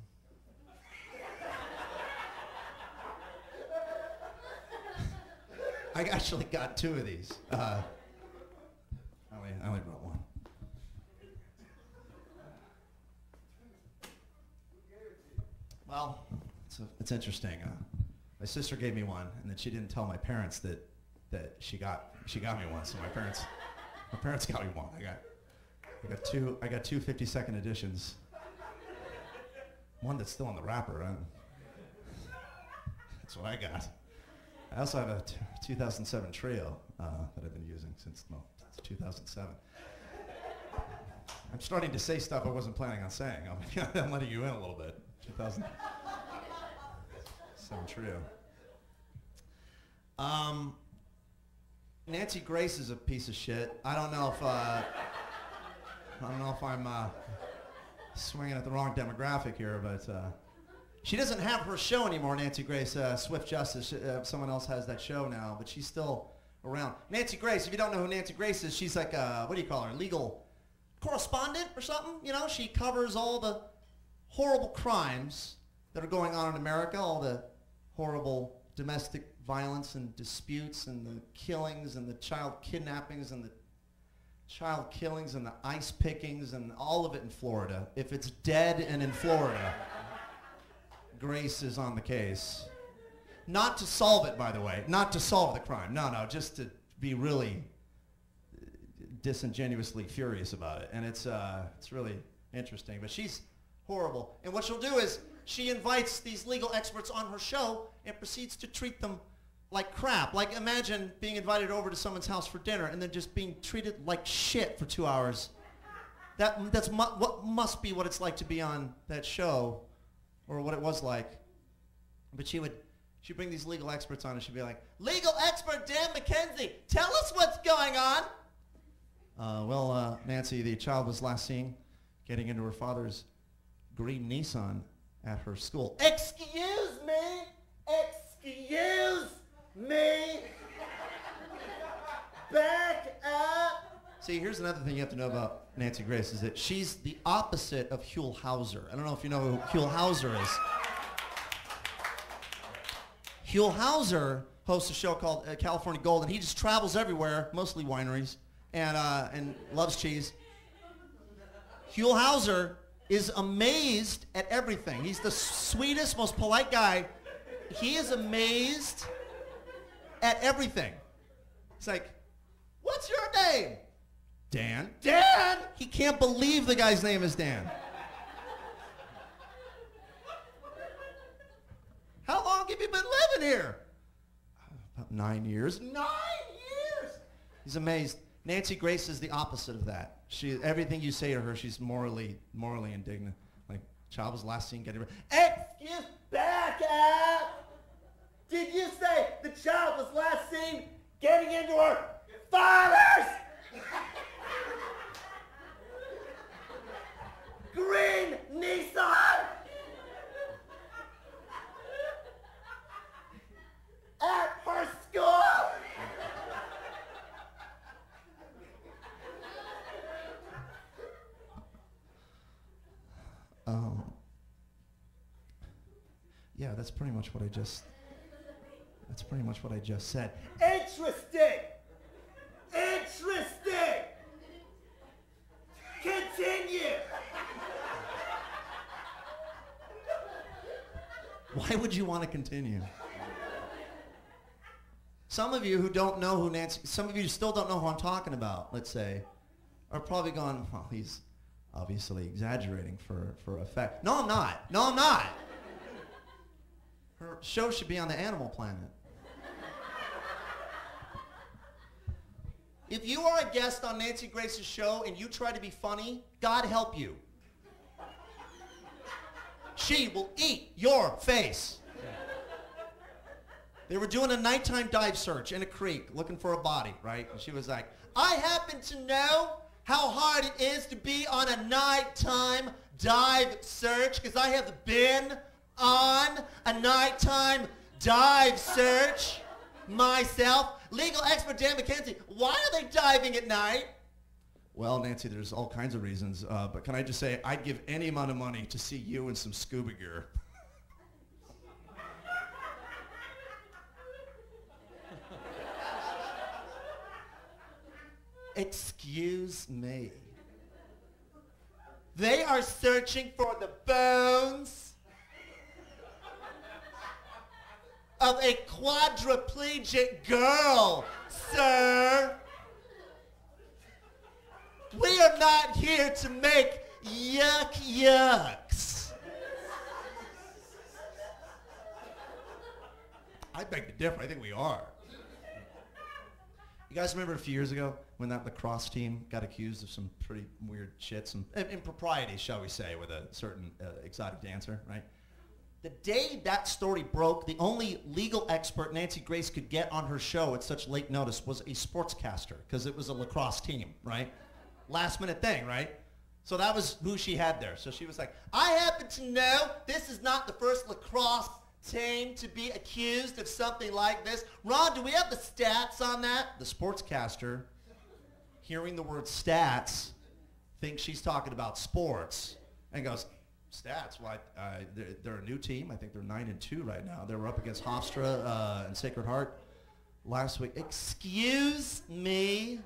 I actually got 2 of these. I only brought 1. Well, it's interesting. My sister gave me one, and then she didn't tell my parents that she got me one. So my parents got me one. I got two 52nd editions. One that's still in the wrapper. That's what I got. I also have a 2007 trio that I've been using since 2007. I'm starting to say stuff I wasn't planning on saying. I'm letting you in a little bit. 2007 trio. Nancy Grace is a piece of shit. I don't know if I'm swinging at the wrong demographic here, but she doesn't have her show anymore, Nancy Grace, Swift Justice. Someone else has that show now, but she's still around. Nancy Grace, if you don't know who Nancy Grace is, she's like, what do you call her, legal correspondent or something? You know, she covers all the horrible crimes that are going on in America, all the horrible domestic violence and disputes and the killings and the child kidnappings and the child killings and the ice pickings and all of it in Florida. If it's dead and in Florida, Grace is on the case. Not to solve it, by the way. Not to solve the crime. No, just to be really disingenuously furious about it. And it's really interesting. But she's horrible. And what she'll do is she invites these legal experts on her show and proceeds to treat them like crap. Like, imagine being invited over to someone's house for dinner and then just being treated like shit for 2 hours. That's what must be what it's like to be on that show, or what it was like. But she'd bring these legal experts on and she'd be like, legal expert Dan McKenzie, tell us what's going on. Nancy, the child was last seen getting into her father's green Nissan at her school. Excuse me. Back up. See, here's another thing you have to know about Nancy Grace is that she's the opposite of Huell Hauser. I don't know if you know who Huell Hauser is. Huell Hauser hosts a show called California Gold, and he just travels everywhere, mostly wineries, and loves cheese. Huell Hauser is amazed at everything. He's the sweetest, most polite guy. He is amazed at everything. It's like, what's your name? Dan. Dan? He can't believe the guy's name is Dan. How long have you been living here? About 9 years. 9 years? He's amazed. Nancy Grace is the opposite of that. Everything you say to her, she's morally indignant. Like, child was last seen getting... Excuse, back up! Did you say the child was last seen getting into her father's green Nissan at her school? that's pretty much what I just. That's pretty much what I just said. Interesting. Interesting. Continue. Why would you want to continue? Some of you who don't know who Nancy, some of you still don't know who I'm talking about, let's say, are probably going, well, he's obviously exaggerating for effect. No, I'm not. No, I'm not. Her show should be on the Animal Planet. If you are a guest on Nancy Grace's show and you try to be funny, God help you. She will eat your face. They were doing a nighttime dive search in a creek looking for a body, right? And she was like, I happen to know how hard it is to be on a nighttime dive search because I have been on a nighttime dive search myself. Legal expert Dan McKenzie, why are they diving at night? Well, Nancy, there's all kinds of reasons, but can I just say, I'd give any amount of money to see you in some scuba gear. Excuse me. They are searching for the bones of a quadriplegic girl, sir. We are not here to make yucks. I beg to differ. I think we are. You guys remember a few years ago when that lacrosse team got accused of some pretty weird shit, some improprieties, shall we say, with a certain exotic dancer, right? The day that story broke, the only legal expert Nancy Grace could get on her show at such late notice was a sportscaster, because it was a lacrosse team, right? Last minute thing, right? So that was who she had there. So she was like, I happen to know this is not the first lacrosse team to be accused of something like this. Ron, do we have the stats on that? The sportscaster, hearing the word stats, thinks she's talking about sports and goes, stats? Why? They're a new team. I think they're 9-2 right now. They were up against Hofstra and Sacred Heart last week. Excuse me?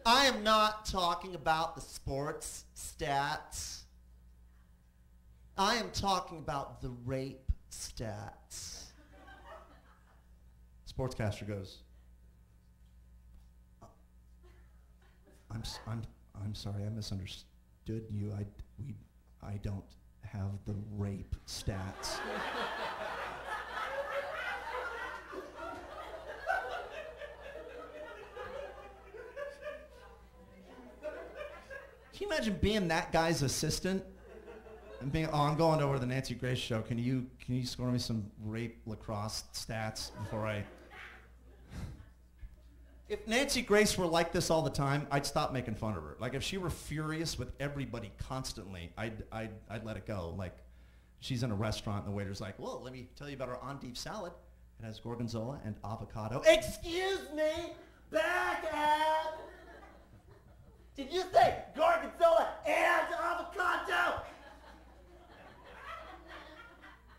I am not talking about the sports stats. I am talking about the rape stats. Sportscaster goes, I'm sorry, I misunderstood you. I don't have the rape stats. Can you imagine being that guy's assistant and being, oh, I'm going over to the Nancy Grace show. Can you score me some rape lacrosse stats before I? If Nancy Grace were like this all the time, I'd stop making fun of her. Like if she were furious with everybody constantly, I'd let it go. Like she's in a restaurant and the waiter's like, well, let me tell you about our endive salad. It has gorgonzola and avocado. Excuse me, back up. Did you say gorgonzola and avocado?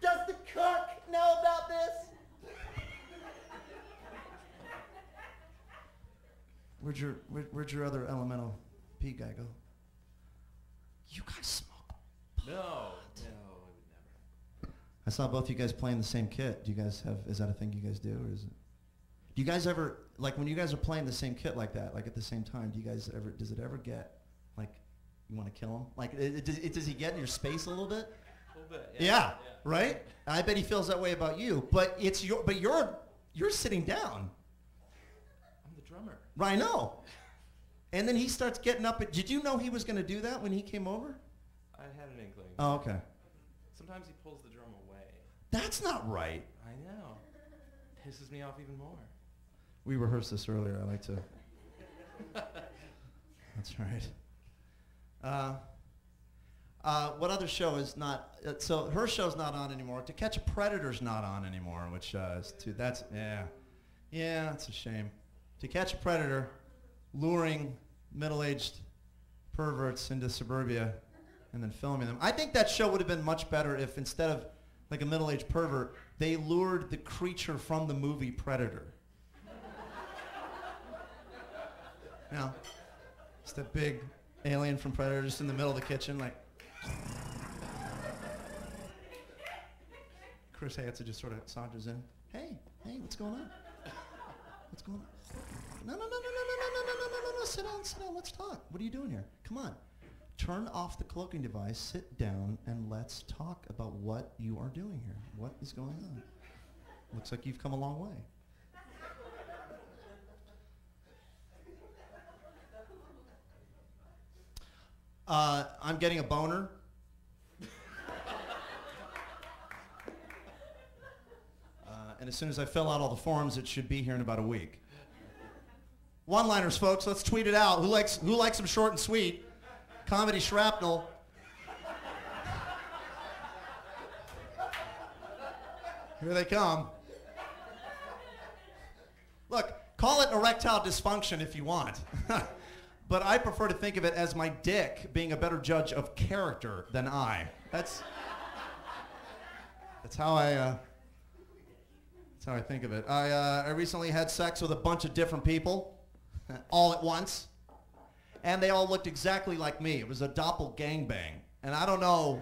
Does the cook know about this? Where'd your other elemental P guy go? You guys smoke? No, I would never. I saw both you guys playing the same kit. Do you guys have? Is that a thing you guys do, or is it? Do you guys ever, like when you guys are playing the same kit like that, like at the same time, does it ever get, like, you want to kill him? Like, does he get in your space a little bit? A little bit, yeah. Right? I bet he feels that way about you, but you're sitting down. I'm the drummer. Right, I know. And then he starts getting up. Did you know he was going to do that when he came over? I had an inkling. Oh, okay. Sometimes he pulls the drum away. That's not right. I know. Pisses me off even more. We rehearsed this earlier. I like to. That's right. What other show is not? So her show's not on anymore. To Catch a Predator's not on anymore, which is too. That's that's a shame. To Catch a Predator, luring middle-aged perverts into suburbia and then filming them. I think that show would have been much better if instead of like a middle-aged pervert, they lured the creature from the movie Predator. You know, just that big alien from Predator just in the middle of the kitchen, like. Chris Hansen just sort of saunters in. Hey, what's going on? What's going on? No, sit down, let's talk. What are you doing here? Come on. Turn off the cloaking device, sit down, and let's talk about what you are doing here. What is going on? Looks like you've come a long way. I'm getting a boner. And as soon as I fill out all the forms, it should be here in about a week. One-liners, folks. Let's tweet it out. Who likes them short and sweet? Comedy shrapnel. Here they come. Look, call it erectile dysfunction if you want. But I prefer to think of it as my dick being a better judge of character than I. That's how I think of it. I recently had sex with a bunch of different people, all at once, and they all looked exactly like me. It was a doppelgangbang, and I don't know.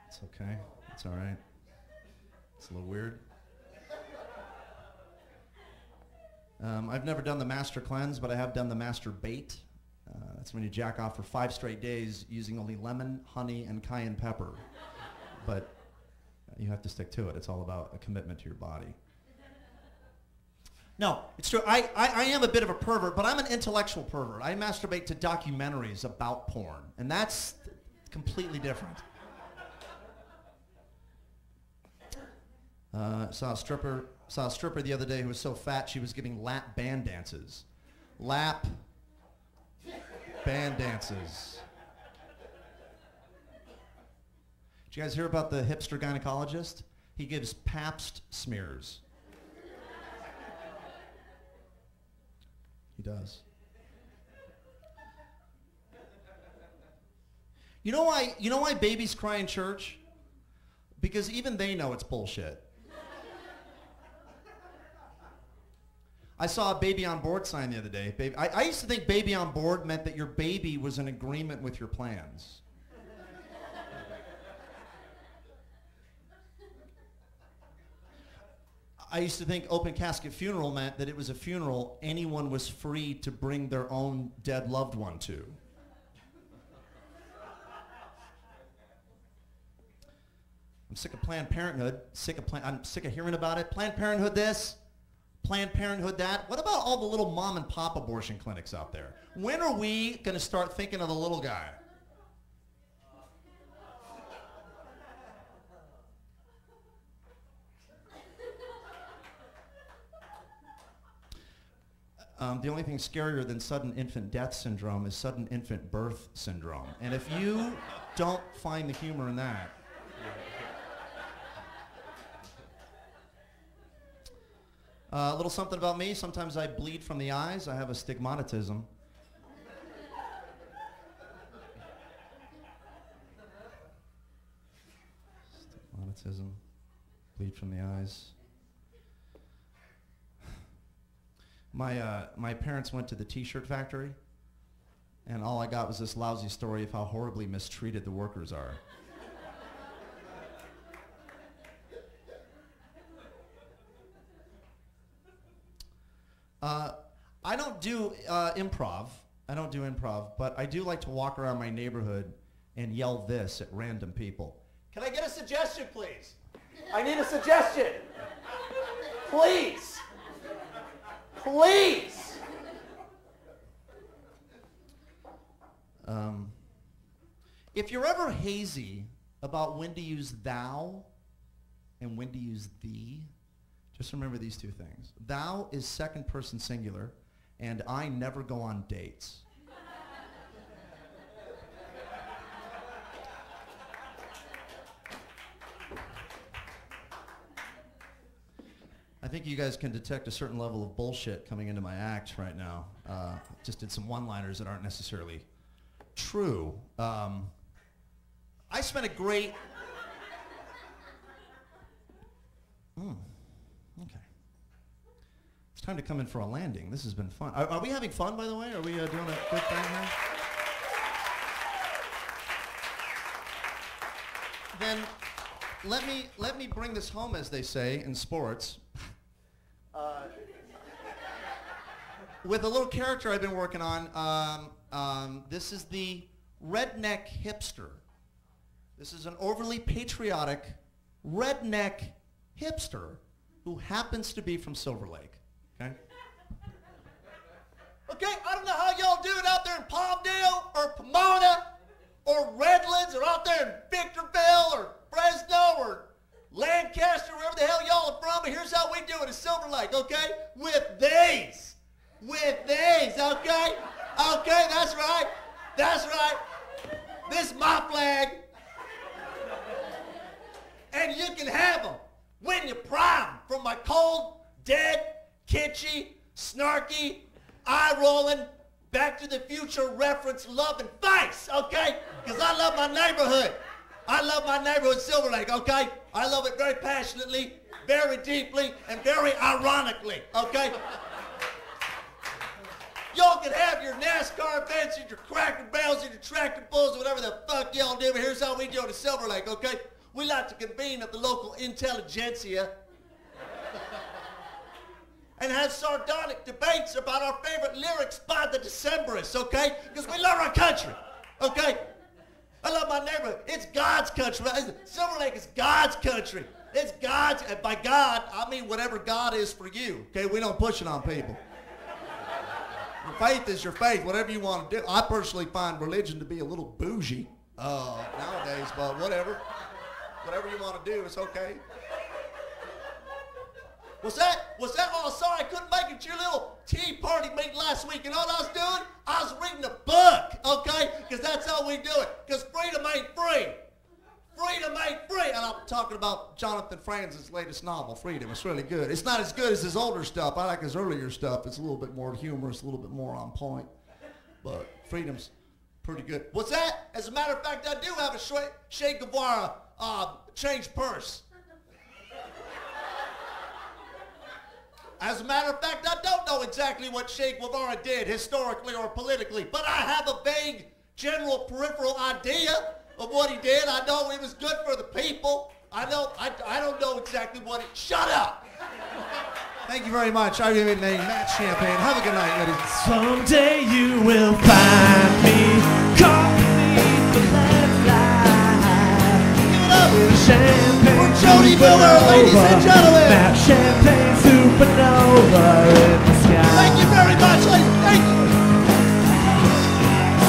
It's okay. It's all right. It's a little weird. I've never done the master cleanse, but I have done the master bait. That's when you jack off for 5 straight days using only lemon, honey, and cayenne pepper. But you have to stick to it. It's all about a commitment to your body. No, it's true. I am a bit of a pervert, but I'm an intellectual pervert. I masturbate to documentaries about porn, and that's completely different. Saw a stripper the other day who was so fat she was giving lap band dances. Lap band dances. Did you guys hear about the hipster gynecologist? He gives Pabst smears. He does. You know why babies cry in church? Because even they know it's bullshit. I saw a baby on board sign the other day. I used to think baby on board meant that your baby was in agreement with your plans. I used to think open casket funeral meant that it was a funeral anyone was free to bring their own dead loved one to. I'm sick of Planned Parenthood. I'm sick of hearing about it. Planned Parenthood this. Planned Parenthood that. What about all the little mom and pop abortion clinics out there? When are we going to start thinking of the little guy? The only thing scarier than sudden infant death syndrome is sudden infant birth syndrome. And if you don't find the humor in that, a little something about me. Sometimes I bleed from the eyes. I have astigmatism. Astigmatism. Bleed from the eyes. My parents went to the T-shirt factory, and all I got was this lousy story of how horribly mistreated the workers are. I don't do improv. But I do like to walk around my neighborhood and yell this at random people. Can I get a suggestion, please? I need a suggestion. Please. Please. If you're ever hazy about when to use thou and when to use thee, just remember these two things. Thou is second person singular, and I never go on dates. I think you guys can detect a certain level of bullshit coming into my act right now. Just did some one-liners that aren't necessarily true. I spent a great... Okay. It's time to come in for a landing. This has been fun. Are we having fun, by the way? Are we doing a good thing here? Then let me bring this home, as they say in sports, with a little character I've been working on. This is the redneck hipster. This is an overly patriotic redneck hipster who happens to be from Silver Lake. Okay? Okay, I don't know how y'all do it out there in Palmdale or Pomona or Redlands or out there in Victorville or Fresno or Lancaster, wherever the hell y'all are from, but here's how we do it in Silver Lake, okay? With these. With these, okay? Okay, that's right. That's right. This is my flag. And you can have them when you prime from my cold, dead, kitschy, snarky, eye-rolling, Back to the Future reference loving face, okay? Because I love my neighborhood. I love my neighborhood, Silver Lake, okay? I love it very passionately, very deeply, and very ironically, okay? Y'all can have your NASCAR events and your Cracker Barrels and your tractor pulls or whatever the fuck y'all do, but here's how we do it in Silver Lake, okay? We like to convene at the local intelligentsia and have sardonic debates about our favorite lyrics by the Decemberists, okay? Because we love our country, okay? I love my neighborhood. It's God's country. Silver Lake is God's country. It's God's, and by God, I mean whatever God is for you, okay? We don't push it on people. Your faith is your faith, whatever you want to do. I personally find religion to be a little bougie nowadays, but whatever. Whatever you want to do, it's okay. Was that? Oh, sorry, I couldn't make it to your little tea party meeting last week. And all I was doing, I was reading a book, okay? Because that's how we do it. Because freedom ain't free. Freedom ain't free. And I'm talking about Jonathan Franz's latest novel, Freedom. It's really good. It's not as good as his older stuff. I like his earlier stuff. It's a little bit more humorous, a little bit more on point. But Freedom's pretty good. What's that? As a matter of fact, I do have a Che Guevara change purse. As a matter of fact, I don't know exactly what Che Guevara did historically or politically, but I have a vague, general, peripheral idea of what he did. I know it was good for the people. I don't know exactly what it... Shut up! Thank you very much. I've been named Matt Champagne. Have a good night, ladies. Someday you will find me caught beneath the lamplight. Give it up Champagne for Jodi Miller, ladies and gentlemen. Matt Champagne supernova in the sky. Thank you very much, ladies. Thank you.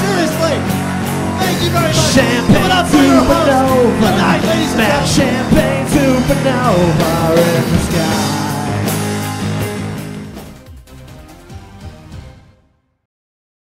Seriously. Thank you very much. Champagne Give it up for your host. supernova. Good night, ladies and Matt gentlemen. Champagne supernova in the sky.